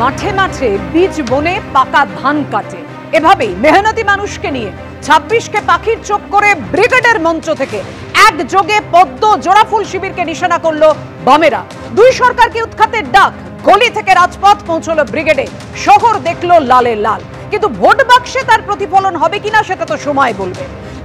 মাঠে মাঠে বীজ বনে পাকা ধান কাটে। এভাবেই মেহনতি মানুষকে নিয়ে 26কে পাখির চোখ করে ব্রিগেডের মঞ্চ থেকে একযোগে পদ্ম জোড়াফুল শিবিরকে নিশানা করলো বামেরা। দুই সরকারকে উৎখাতের ডাক, গলি থেকে রাজপথ পৌঁছলো ব্রিগেডে। শহর দেখলো লালে লাল, কিন্তু ভোট বাক্সে তার প্রতিফলন হবে কিনা সেটা তো সময় বলবে।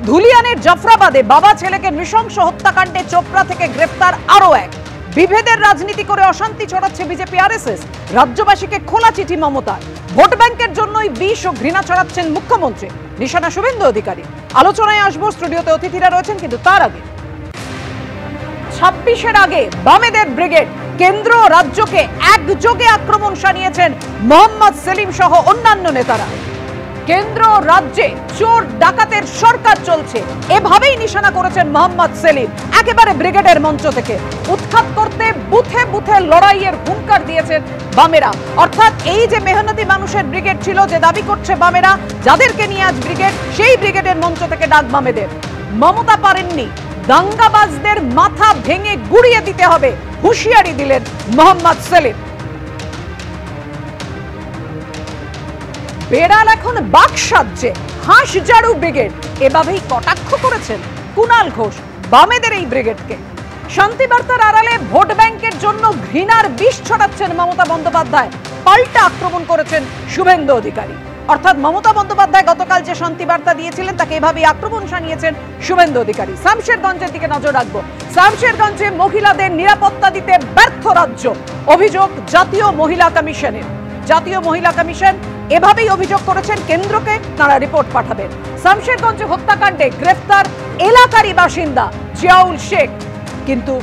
ধুলিয়ানের জাফরাবাদে বাবা ছেলেকে নৃশংস হত্যাকাণ্ডে চোপড়া থেকে গ্রেফতার আরো এক। বিভেদের রাজনীতি করে অশান্তি ছড়াচ্ছে বিজেপি আরএসএস। রাজ্যবাসীকে খোলা চিঠি মমতার। ভোট ব্যাংকের জন্যই বিষ ও ঘৃণা ছড়াচ্ছেন মুখ্যমন্ত্রী, নিশানা শুভেন্দু অধিকারী। আলোচনায় আসবো, স্টুডিওতে অতিথিরা রয়েছেন, কিন্তু তার আগে 26-এর আগে বামেদের ব্রিগেড কেন্দ্র ও রাজ্যকে একযোগে আক্রমণ শানিয়েছেন মোহাম্মদ সেলিম সহ অন্যান্য নেতারা। কেন্দ্র রাজ্যে চোর ডাকাতের সরকার চলছে, এভাবেই নিশানা করেছেন মোহাম্মদ সেলিম। একেবারে ব্রিগেডের মঞ্চ থেকে উৎখাত করতে বুথে বুথে লড়াইয়ের হুঙ্কার দিয়েছেন বামেরা। অর্থাৎ এই যে মেহনতি মানুষের ব্রিগেড ছিল, যে দাবি করছে বামেরা, যাদেরকে নিয়ে আজ ব্রিগেড, সেই ব্রিগেডের মঞ্চ থেকে ডাক বামেদের। মমতা পারেননি, দাঙ্গাবাজদের মাথা ভেঙে গুড়িয়ে দিতে হবে, হুঁশিয়ারি দিলেন মোহাম্মদ সেলিম। বেড়াল এখন বাক সাজছে, হাঁস ঝাড়ু ব্রিগেড, এভাবেই কটাক্ষ করেছেন কুণাল ঘোষ বামেদের এই ব্রিগেডকে। শান্তিবার্তার আড়ালে ভোট ব্যাংকের জন্য ঘৃণার বিষ ছড়াচ্ছেন মমতা বন্দ্যোপাধ্যায়, পাল্টা আক্রমণ করেছেন শুভেন্দু অধিকারী। অর্থাৎ মমতা বন্দ্যোপাধ্যায় গতকাল যে শান্তিবার্তা দিয়েছিলেন তাকে এভাবেই আক্রমণ শানিয়েছেন শুভেন্দু অধিকারী। শামশেরগঞ্জের দিকে নজর রাখবো। শামশেরগঞ্জে মহিলাদের নিরাপত্তা দিতে ব্যর্থ রাজ্য, অভিযোগ জাতীয় মহিলা কমিশনের। জাতীয় মহিলা কমিশন এভাবেই অভিযোগ করেছেন কেন্দ্রকে, তারা রিপোর্ট পাঠাবেন। শামশেরগঞ্জে হত্যাকাণ্ডে গ্রেফতার এলাকারই বাসিন্দা জিয়াউল শেখ, কিন্তু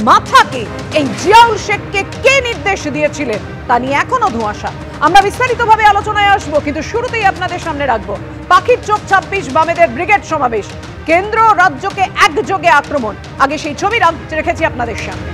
মাথা কি এই জিয়াউল শেখকে কে নির্দেশ দিয়েছিলেন তা নিয়ে এখনো ধোঁয়াশা। আমরা বিস্তারিতভাবে আলোচনায় আসবো, কিন্তু শুরুতেই আপনাদের সামনে রাখবো পাখির চোখ 26 বামেদের ব্রিগেড সমাবেশ, কেন্দ্র রাজ্যকে একযোগে আক্রমণ। আগে সেই ছবি রেখেছি আপনাদের সামনে।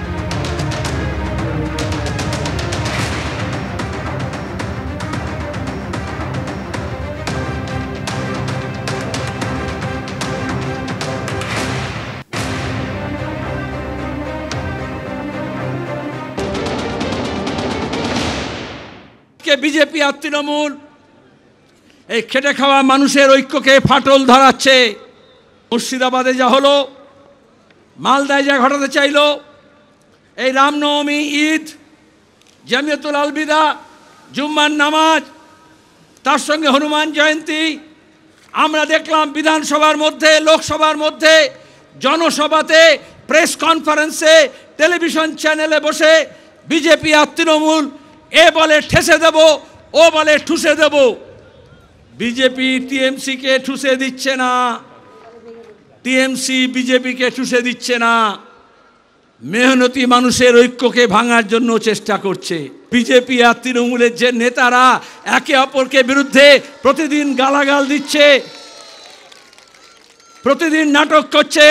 বিজেপি আর তৃণমূল এই খেটে খাওয়া মানুষের ঐক্যকে ফাটল ধরাচ্ছে। মুর্শিদাবাদে যা হলো, মালদায় যা ঘটাতে চাইল, এই রামনবমী, ঈদ, জামিয়াতুল আলবিদা, জুম্মার নামাজ, তার সঙ্গে হনুমান জয়ন্তী, আমরা দেখলাম বিধানসভার মধ্যে, লোকসভার মধ্যে, জনসভাতে, প্রেস কনফারেন্সে, টেলিভিশন চ্যানেলে বসে বিজেপি আর তৃণমূল এ বলে ঠেসে দেব, ও বলে ঠুসে দেব। বিজেপি টিএমসিকে ঠুসে দিচ্ছে না, টিএমসি বিজেপিকে ঠুসে দিচ্ছে না, মেহনতি মানুষের ঐক্যকে ভাঙার জন্য চেষ্টা করছে। বিজেপি আর তৃণমূলের যে নেতারা একে অপরকে বিরুদ্ধে প্রতিদিন গালাগাল দিচ্ছে, প্রতিদিন নাটক করছে,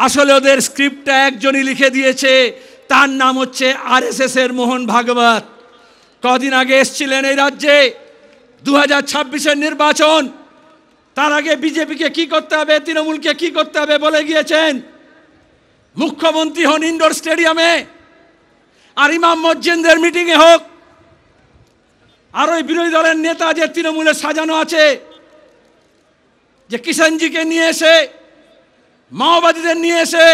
আসলে ওদের স্ক্রিপ্টটা একজনই লিখে দিয়েছে, তার নাম হচ্ছে আরএসএস এর মোহন ভাগবত। কদিন আগে এসছিলেন এই রাজ্যে, 2026-এর নির্বাচন, তার আগে বিজেপিকে কি করতে হবে, তৃণমূলকে কি করতে হবে বলে গিয়েছেন। মুখ্যমন্ত্রী হন ইন্ডোর স্টেডিয়ামে, আর ইমাম মসজিদের মিটিংয়ে হোক, আর ওই বিরোধী দলের নেতা যে তৃণমূলে সাজানো আছে, যে কিষাণজিকে নিয়ে এসে, মাওবাদীদের নিয়ে এসে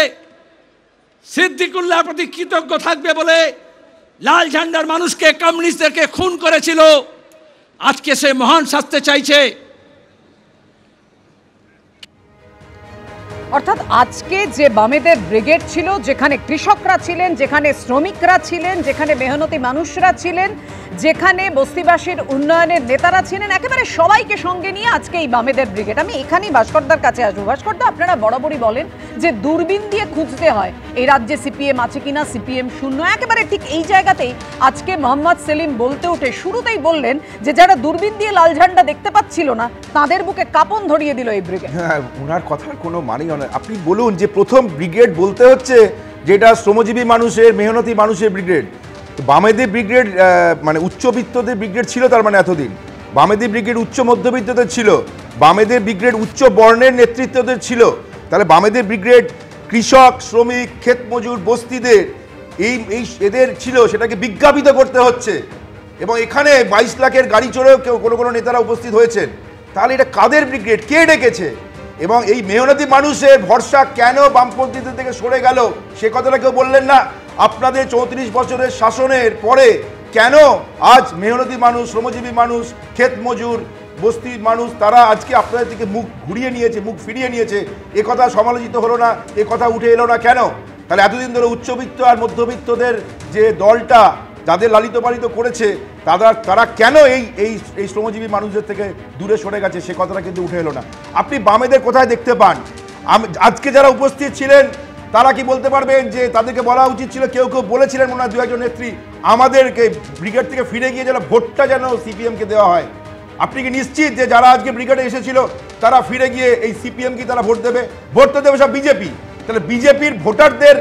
সিদ্দিকুল্লাহর প্রতি কৃতজ্ঞ থাকবে বলে লাল ঝান্ডার মানুষকে, কমিউনিস্টদেরকে খুন করেছিল, আজকে সে মহান শাস্তি চাইছে। অর্থাৎ আজকে যে বামেদের ব্রিগেড ছিল, যেখানে কৃষকরা ছিলেন, যেখানে শ্রমিকরা ছিলেন, যেখানে মেহনতি মানুষরা ছিলেন, যেখানে বস্তিবাসীর উন্নয়নের নেতারা ছিলেন, একেবারে সবাইকে সঙ্গে নিয়ে আজকে এই বামেদের ব্রিগেড। আমি এখানেই ভাস্করদার কাছে আসবো। ভাস্করদা, আপনারা বরাবরই বলেন যে দূরবীন দিয়ে খুঁজতে হয় এই রাজ্যে সিপিএম আছে কিনা, সিপিএম শূন্য। একেবারে ঠিক এই জায়গাতেই আজকে মোহাম্মদ সেলিম বলতে উঠে শুরুতেই বললেন যে যারা দূরবীন দিয়ে লাল ঝান্ডা দেখতে পাচ্ছিল না, তাদের বুকে কাঁপন ধরিয়ে দিল এই ব্রিগেড। হ্যাঁ, ওনার কথার কোনো মানেই হয় না। আপনি বলুন যে প্রথম ব্রিগেড বলতে হচ্ছে যেটা শ্রমজীবী মানুষের, মেহনতি মানুষের ব্রিগেড। বামেদের ব্রিগেড মানে উচ্চবিত্তদের ব্রিগেড ছিল, তার মানে এতদিন বামেদের ব্রিগেড উচ্চ মধ্যবিত্তদের ছিল, বামেদের ব্রিগেড উচ্চ বর্ণের নেতৃত্বদের ছিল। তাহলে বামেদের ব্রিগেড কৃষক, শ্রমিক, ক্ষেত মজুর, বস্তিদের এই এদের ছিল, সেটাকে বিজ্ঞাপিত করতে হচ্ছে। এবং এখানে 22 লাখের গাড়ি চড়েও কেউ কোনো নেতারা উপস্থিত হয়েছেন, তাহলে এটা কাদের ব্রিগেড, কে ডেকেছে? এবং এই মেহনতি মানুষের ভরসা কেন বামপন্থীদের থেকে সরে গেল সে কথাটা কেউ বললেন না। আপনাদের 34 বছরের শাসনের পরে কেন আজ মেহনতি মানুষ, শ্রমজীবী মানুষ, ক্ষেত মজুর, বস্তির মানুষ তারা আজকে আপনাদের থেকে মুখ ঘুরিয়ে নিয়েছে, মুখ ফিরিয়ে নিয়েছে? এ কথা সমালোচিত হলো না, এ কথা উঠে এলো না কেন? তাহলে এতদিন ধরে উচ্চবিত্ত আর মধ্যবিত্তদের যে দলটা যাদের লালিত পালিত করেছে তারা কেন এই শ্রমজীবী মানুষদের থেকে দূরে সরে গেছে সে কথাটা কিন্তু উঠে এলো না। আপনি বামেদের কোথায় দেখতে পান? আজকে যারা উপস্থিত ছিলেন তারা কি বলতে পারবেন যে তাদেরকে বলা উচিত ছিল? কেউ বলেছিলেন মনে হয় 2-1 নেত্রী আমাদেরকে ব্রিগেড থেকে ফিরে গিয়ে যেন ভোটটা যেন সিপিএমকে দেওয়া হয়। আপনি কি নিশ্চিত যে যারা আজকে ব্রিগেডে এসেছিল তারা ফিরে গিয়ে এই সিপিএম কি তারা ভোট দেবে? ভোট তো দেবে সব বিজেপি। তাহলে বিজেপির ভোটারদের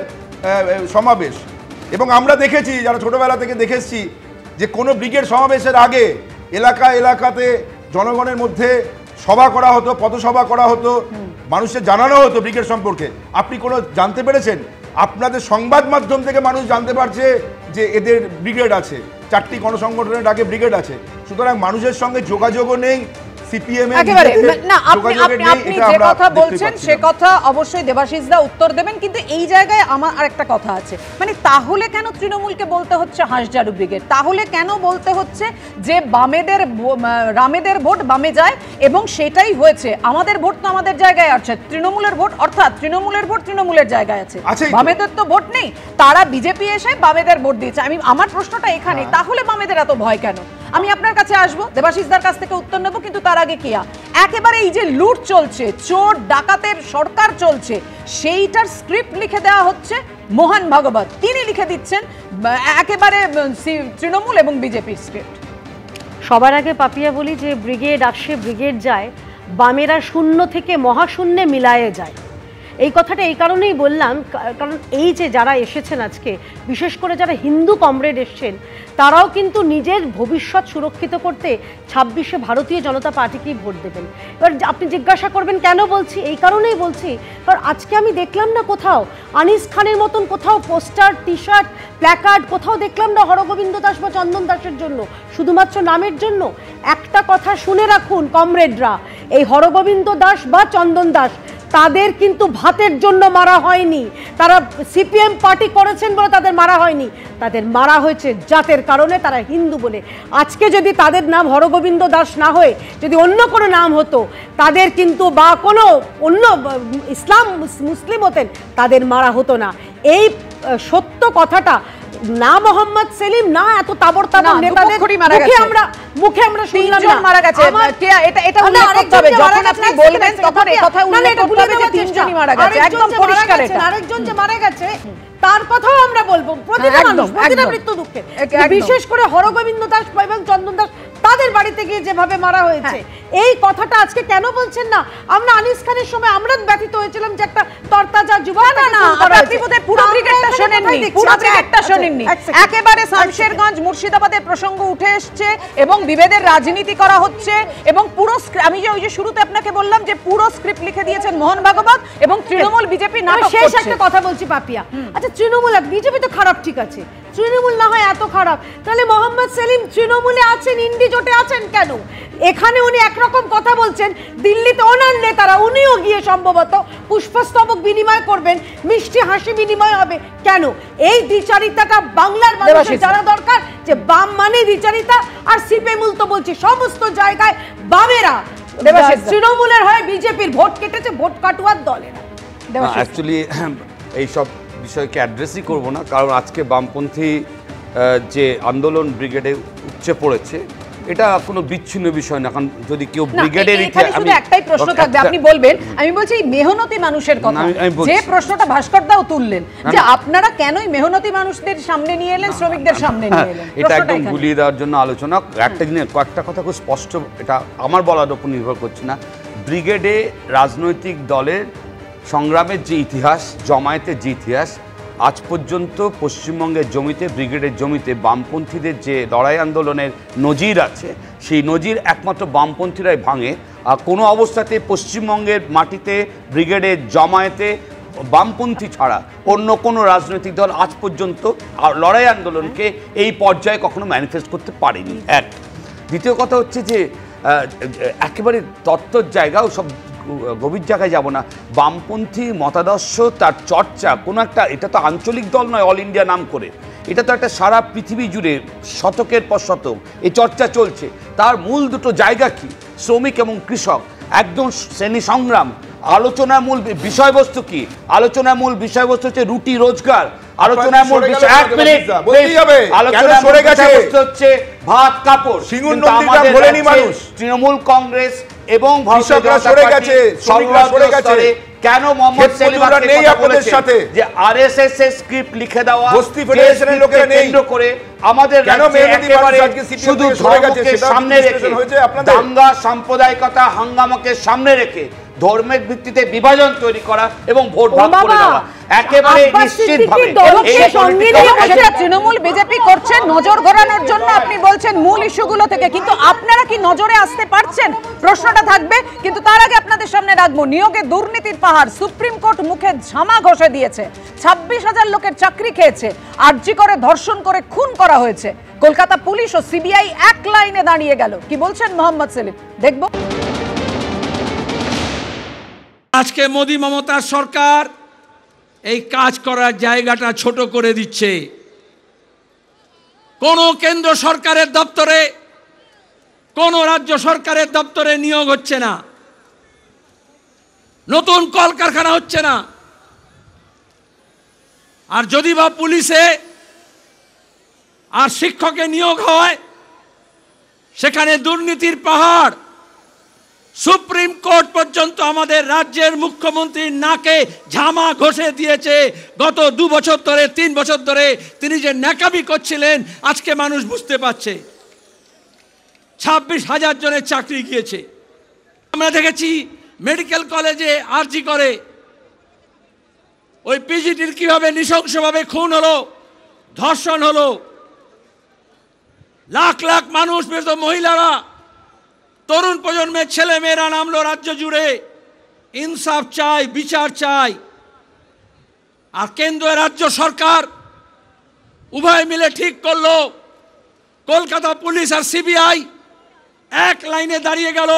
সমাবেশ। এবং আমরা দেখেছি, যারা ছোটবেলা থেকে দেখেছি, যে কোনো ব্রিগেড সমাবেশের আগে এলাকাতে জনগণের মধ্যে সভা করা হতো, পথসভা করা হতো, মানুষের জানানো হতো ব্রিগেড সম্পর্কে। আপনি কোনো জানতে পেরেছেন? আপনাদের সংবাদ মাধ্যম থেকে মানুষ জানতে পারছে যে এদের ব্রিগেড আছে, 4টি গণসংগঠনের ডাকে ব্রিগেড আছে। সুতরাং মানুষের সঙ্গে যোগাযোগও নেই, সিপিএম একেবারে না। আপনি যে কথা বলছেন সে কথা অবশ্যই দেবাশিসদা উত্তর দেবেন, কিন্তু এই জায়গায় আমার আরেকটা কথা আছে। মানে তাহলে কেন তৃণমূলকে বলতে হচ্ছে হাঁসঝাড়ু ব্রিগেড? তাহলে কেন বলতে হচ্ছে যে রামেদের ভোট বামে যায় এবং সেটাই হয়েছে? আমাদের ভোট তো আমাদের জায়গায় আছে, তৃণমূলের ভোট অর্থাৎ তৃণমূলের ভোট তৃণমূলের জায়গায় আছে, বামেদের তো ভোট নেই। তারা বিজেপি এসে বামেদের ভোট দিয়েছে। আমার প্রশ্নটা এখানে, তাহলে বামেদের এত ভয় কেন? আমি আপনার কাছে আসবো, দেবাশিসদার কাছ থেকে উত্তর নেব, কিন্তু তার আগে কিয়া একেবারে এই যে লুট চলছে, চোর ডাকাতের সরকার চলছে, সেইটার স্ক্রিপ্ট লিখে দেওয়া হচ্ছে মোহন ভাগবত। তিনি লিখে দিচ্ছেন একেবারে তৃণমূল এবং বিজেপির স্ক্রিপ্ট। সবার আগে পাপিয়া বলি যে ব্রিগেড আসে ব্রিগেড যায়, বামেরা শূন্য থেকে মহাশূন্যে মিলায়ে যায়। এই কথাটা এই কারণেই বললাম, কারণ এই যে যারা এসেছেন আজকে, বিশেষ করে যারা হিন্দু কমরেড এসছেন, তারাও কিন্তু নিজের ভবিষ্যৎ সুরক্ষিত করতে 26শে ভারতীয় জনতা পার্টিকেই ভোট দেবেন। এবার আপনি জিজ্ঞাসা করবেন কেন বলছি, এই কারণেই বলছি কারণ আজকে আমি দেখলাম না কোথাও আনিস খানের মতন কোথাও পোস্টার, টি শার্ট, প্ল্যাকার্ড কোথাও দেখলাম না হরগোবিন্দ দাস বা চন্দন দাসের জন্য, শুধুমাত্র নামের জন্য। একটা কথা শুনে রাখুন কমরেডরা, এই হরগোবিন্দ দাস বা চন্দন দাস তাদের কিন্তু ভাতের জন্য মারা হয়নি, তারা সিপিএম পার্টি করেছেন বলে তাদের মারা হয়নি, তাদের মারা হয়েছে জাতের কারণে, তারা হিন্দু বলে। আজকে যদি তাদের নাম হরগোবিন্দ দাস না হয়ে যদি অন্য কোনো নাম হতো, তাদের কিন্তু বা কোনো অন্য মুসলিম হতেন, তাদের মারা হতো না। এই সত্য কথাটা না মোহাম্মদ সেলিম না এত তাবড় নেতাদের মুখে আমরা শুনলাম না। মারা গেছে এটা উল্লেখ করতে হবে, যখন আপনি বলবেন তখন এই কথা উল্লেখ করতে হবে যে 3 জনই মারা গেছে, একদম পরিষ্কার। এটা আরেকজন যে মারা গেছে তার কথাও আমরা বলবো, প্রতিটা মানুষ প্রতিটা মৃত্যু দুঃখে, বিশেষ করে হরগোবিন্দ দাস এবং চন্দন দাস তাদের বাড়িতে গিয়ে যেভাবে মারা হয়েছে, এই কথাটা আজকে কেন বলছেন না? আমরা আনিস খানের সময় আমরা ব্যথিত হয়েছিলাম যে একটা তরতাজা যুবক। না আপনি বোধহয় পুরো ব্রিগেডটা শোনেননি, পুরো ব্রিগেডটা শোনেননি। একেবারে শামশেরগঞ্জ মুর্শিদাবাদের প্রসঙ্গ উঠে এসছে এবং বিভেদের রাজনীতি করা হচ্ছে এবং পুরো আমি যে ওই যে শুরুতে আপনাকে বললাম যে পুরো স্ক্রিপ্ট লিখে দিয়েছেন মোহন ভাগবত এবং তৃণমূল বিজেপি নাটক করছে। শেষ একটা কথা বলছি পাপিয়া, আচ্ছা তৃণমূল আর বিজেপি তো খারাপ, ঠিক আছে, তৃণমূল না হয় এত খারাপ, তাহলে মোহাম্মদ সেলিম তৃণমূলে আছেন, ইন্ডি জোটে আছেন কেন? এখানে উনি একরকম কথা বলছেন, দিল্লিতে ওনার নেতারা উনিও গিয়ে সম্ভবত পুষ্পস্তবক বিনিময় করবেন, মিষ্টি হাসি বিনিময় হবে কেন? এই দ্বিচারিতাটা বাংলার মানুষের জানা দরকার যে বাম মানে দ্বিচারিতা। আর সিপিএম তো বলছি সমস্ত জায়গায় বামেরা তৃণমূলের হয় বিজেপির ভোট কেটেছে, ভোট কাটুয়ার দলেরা। অ্যাকচুয়ালি এইসব বিষয়কে অ্যাড্রেসই করব না, কারণ আজকে বামপন্থী যে আন্দোলন ব্রিগেডে উপচে পড়েছে এটা কোনো বিচ্ছিন্ন বিষয় না। কারণ যদি কেউ ব্রিগেডের আমি একটাই প্রশ্ন থাকবে, আপনি বলবেন। আমি বলছি মেহনতি মানুষের কথা, যে প্রশ্নটা ভাস্কর দাও তুললেন যে আপনারা কেনই মেহনতি মানুষদের সামনে নিয়ে এলেন, শ্রমিকদের সামনে নিয়ে এলেন, এটা একদম গুলিয়ে দেওয়ার জন্য আলোচনা। একটা জিনিস, কয়েকটা কথা খুব স্পষ্ট, এটা আমার বলার উপর নির্ভর করছে না। ব্রিগেডে রাজনৈতিক দলের সংগ্রামের যে ইতিহাস, জমায়েতের যে ইতিহাস, আজ পর্যন্ত পশ্চিমবঙ্গের জমিতে, ব্রিগেডের জমিতে বামপন্থীদের যে লড়াই আন্দোলনের নজির আছে, সেই নজির একমাত্র বামপন্থীরাই ভাঙে। আর কোনো অবস্থাতে পশ্চিমবঙ্গের মাটিতে ব্রিগেডের জমায়েতে বামপন্থী ছাড়া অন্য কোনো রাজনৈতিক দল আজ পর্যন্ত লড়াই আন্দোলনকে এই পর্যায়ে কখনো ম্যানিফেস্ট করতে পারেনি। এক, দ্বিতীয় কথা হচ্ছে যে একেবারে তত্ত্বর জায়গা ও সব গভীর জায়গায় যাব না, বামপন্থী মতাদর্শ তার চর্চা কোনো একটা, এটা তো আঞ্চলিক দল নয় অল ইন্ডিয়া নাম করে, এটা তো একটা সারা পৃথিবী জুড়ে শতকের পর শতক এই চর্চা চলছে। তার মূল দুটো জায়গা কি? শ্রমিক এবং কৃষক, একদম শ্রেণী সংগ্রাম। আলোচনার মূল বিষয়বস্তু কি? আলোচনার মূল বিষয়বস্তু হচ্ছে রুটি রোজগার। আলোচনার মূল বিষয়, এক মিনিট, আলোচনার মূল বিষয়বস্তু হচ্ছে ভাত কাপড়। তৃণমূল কংগ্রেস এবং ভারতীয় জনতা পার্টি সংগ্রামে কেন মোহাম্মদ সেলিমাকে সাথে যে আরএসএস এর স্ক্রিপ্ট লিখে দেওয়া কেন্দ্র করে আমাদের শুধু ধর্মকে সামনে রেখে, দাঙ্গা সাম্প্রদায়িকতা হাঙ্গামাকে সামনে রেখে ধর্মের ভিত্তিতে বিভাজন তৈরি করা এবং ভোট ভাগ করে দেওয়া একেবারে নিশ্চিতভাবে তৃণমূল বিজেপি করছে নজর ঘোরানোর জন্য। আপনি বলছেন মূল ইস্যুগুলো থেকে, কিন্তু আপনারা কি নজরে আসতে পারছেন? প্রশ্নটা থাকবে। কিন্তু তার আগে আপনাদের সামনে রাখবো, নিয়োগে দুর্নীতির পাহাড়, সুপ্রিম কোর্ট মুখে ঝামা ঘষে দিয়েছে। 26,000 লোকের চাকরি খেয়েছে, আরজি করে ধর্ষণ করে খুন করা হয়েছে। কলকাতা পুলিশ ও সিবিআই এক লাইনে দাঁড়িয়ে গেল। কি বলছেন মোহাম্মদ সেলিম, দেখবো। আজকে মোদি মমতার সরকার এই কাজ করার জায়গাটা ছোট করে দিচ্ছে। কোন কেন্দ্র সরকারের দপ্তরে, কোন রাজ্য সরকারের দপ্তরে নিয়োগ হচ্ছে না, নতুন কলকারখানা হচ্ছে না। আর যদি বা পুলিশে আর শিক্ষকে নিয়োগ হয়, সেখানে দুর্নীতির পাহাড়। সুপ্রিম কোর্ট পর্যন্ত আমাদের রাজ্যের মুখ্যমন্ত্রীর নাকে ঝামা ঘষে দিয়েছে। গত 2 বছর ধরে, 3 বছর ধরে তিনি যে ন্যাকামি করছিলেন আজকে মানুষ বুঝতে পারছে। 26,000 জনের চাকরি গিয়েছে। আমরা দেখেছি মেডিকেল কলেজে আরজি করে ওই পিজিটির কিভাবে নৃশংসভাবে খুন হলো, ধর্ষণ হলো। লাখ লাখ মানুষ, বিশেষত মহিলারা, তরুণ প্রজন্মের ছেলে মেয়েরা নামলো রাজ্য জুড়ে। ইনসাফ চাই, বিচার চাই। আর কেন্দ্র রাজ্য সরকার উভয় মিলে ঠিক করলো, কলকাতা পুলিশ আর সিবিআই এক লাইনে দাঁড়িয়ে গেল,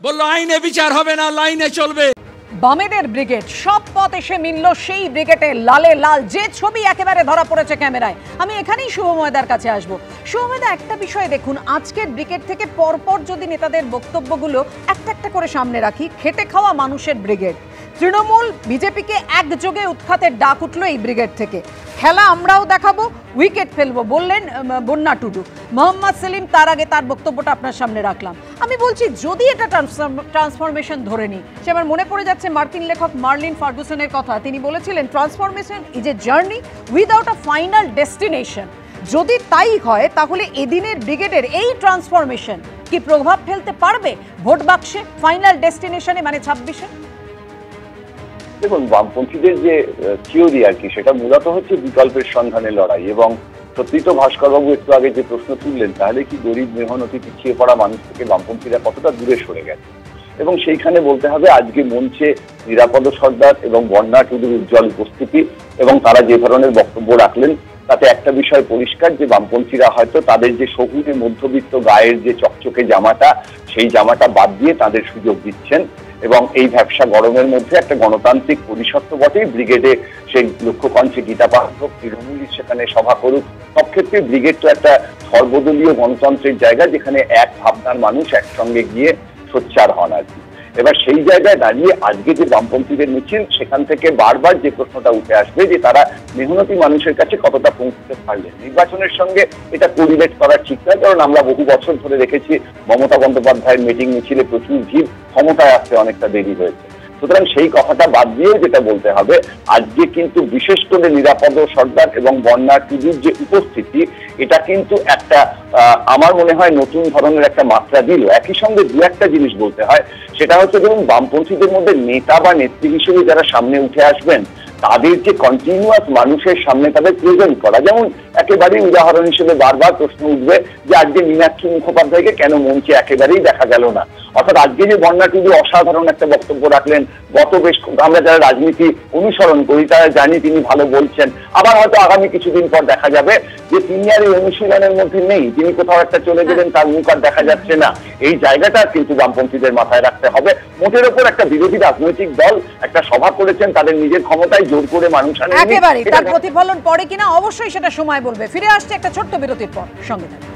বললো আইনে বিচার হবে না, লাইনে চলবে। বামেদের ব্রিগেড, সব পথ এসে মিলল সেই ব্রিগেডে। লালে লাল যে ছবি একেবারে ধরা পড়েছে ক্যামেরায়। আমি এখানেই শুভময়দার কাছে আসবো। শুভময়দা, একটা বিষয় দেখুন, আজকের ব্রিগেড থেকে পরপর যদি নেতাদের বক্তব্যগুলো একটা একটা করে সামনে রাখি, খেটে খাওয়া মানুষের ব্রিগেড। তৃণমূল বিজেপিকে একযোগে উৎখাতের ডাক উঠলো এই ব্রিগেড থেকে। খেলা আমরাও দেখাবো, উইকেট ফেলবো বললেন বন্যা টুডু। মোহাম্মদ সেলিম তার আগে তার বক্তব্যটা আপনার সামনে রাখলাম। আমি বলছি যদি এটা ট্রান্সফরমেশন ধরে নিই, সে আমার মনে পড়ে যাচ্ছে মার্কিন লেখক মার্লিন ফার্গুসনের কথা। তিনি বলেছিলেন transformation is a journey without a final destination. যদি তাই হয় তাহলে এদিনের ব্রিগেডের এই ট্রান্সফরমেশন কি প্রভাব ফেলতে পারবে ভোট বাক্সে, ফাইনাল ডেস্টিনেশনে, মানে 26-এ? দেখুন, বামপন্থীদের যে থিওরি আর কি, সেটা মূলত হচ্ছে বিকল্পের সন্ধানে লড়াই। এবং সত্যি তো ভাস্করবাবু একটু আগে যে প্রশ্ন তুললেন, তাহলে কি গরিব মেহনতি পিছিয়ে পড়া মানুষ থেকে বামপন্থীরা কতটা দূরে সরে গেছে? এবং সেইখানে বলতে হবে আজকে মঞ্চে নিরাপদ সর্দার এবং বন্যা টুডুর উজ্জ্বল উপস্থিতি এবং তারা যে ধরনের বক্তব্য রাখলেন, তাতে একটা বিষয় পরিষ্কার যে বামপন্থীরা হয়তো তাদের যে শহুরে মধ্যবিত্ত গায়ের যে চকচকে জামাটা, সেই জামাটা বাদ দিয়ে তাদের সুযোগ দিচ্ছেন। এবং এই ব্যবসা গরমের মধ্যে একটা গণতান্ত্রিক পরিষদ তো বটেই, ব্রিগেডে সেই লক্ষ্যকণ্ঠে গীতা পাঠ হোক, তৃণমূল সেখানে সভা করুক, সব ক্ষেত্রে ব্রিগেড তো একটা সর্বদলীয় গণতন্ত্রের জায়গা, যেখানে এক ভাবনার মানুষ একসঙ্গে গিয়ে সোচ্চার হন আর কি। এবার সেই জায়গায় দাঁড়িয়ে আজকে যে বামপন্থীদের মিছিল, সেখান থেকে বারবার যে প্রশ্নটা উঠে আসবে যে তারা মেহনতি মানুষের কাছে কতটা পৌঁছতে পারলেন। নির্বাচনের সঙ্গে এটা কোরিলেট করা ঠিক নয়, কারণ আমরা বহু বছর ধরে দেখেছি মমতা বন্দ্যোপাধ্যায়ের মিটিং মিছিলে প্রচুর ভিড়, ক্ষমতায় আসতে অনেকটা দেরি হয়েছে। সুতরাং সেই কথাটা বাদ দিয়েও যেটা বলতে হবে, আজকে কিন্তু বিশেষ করে নিরাপদ সর্দার এবং বন্যা টুডুর যে উপস্থিতি, এটা কিন্তু একটা আমার মনে হয় নতুন ধরনের একটা মাত্রা দিল। একই সঙ্গে দু একটা জিনিস বলতে হয়, সেটা হচ্ছে ধরুন বামপন্থীদের মধ্যে নেতা বা নেত্রী হিসেবে যারা সামনে উঠে আসবেন, তাদের যে কন্টিনিউয়াস মানুষের সামনে তাদের প্রেজেন্ট করা, যেমন একেবারেই উদাহরণ হিসেবে বারবার প্রশ্ন উঠবে যে আজকে মীনাক্ষী মুখোপাধ্যায়কে কেন মঞ্চে একেবারেই দেখা গেল না। অর্থাৎ আজকে যে বন্যা টুডু অসাধারণ একটা বক্তব্য রাখলেন, গত বেশ আমরা যারা রাজনীতি অনুসরণ করি তারা জানি তিনি ভালো বলছেন, আবার হয়তো আগামী কিছুদিন পর দেখা যাবে যে তিনি আর এই অনুশীলনের মধ্যে নেই, তিনি কোথাও একটা চলে গেলেন, তার মুখ আর দেখা যাচ্ছে না। এই জায়গাটা কিন্তু বামপন্থীদের মাথায় রাখতে হবে। মোটের ওপর একটা বিরোধী রাজনৈতিক দল একটা সভা করেছেন, তাদের নিজের ক্ষমতায় জোর করে মানুষ আনেন, একেবারে তার প্রতিফলন পড়ে কিনা অবশ্যই সেটা সময় বলবে। ফিরে আসছে একটা ছোট্ট বিরতির পর, সঙ্গে থাকুন।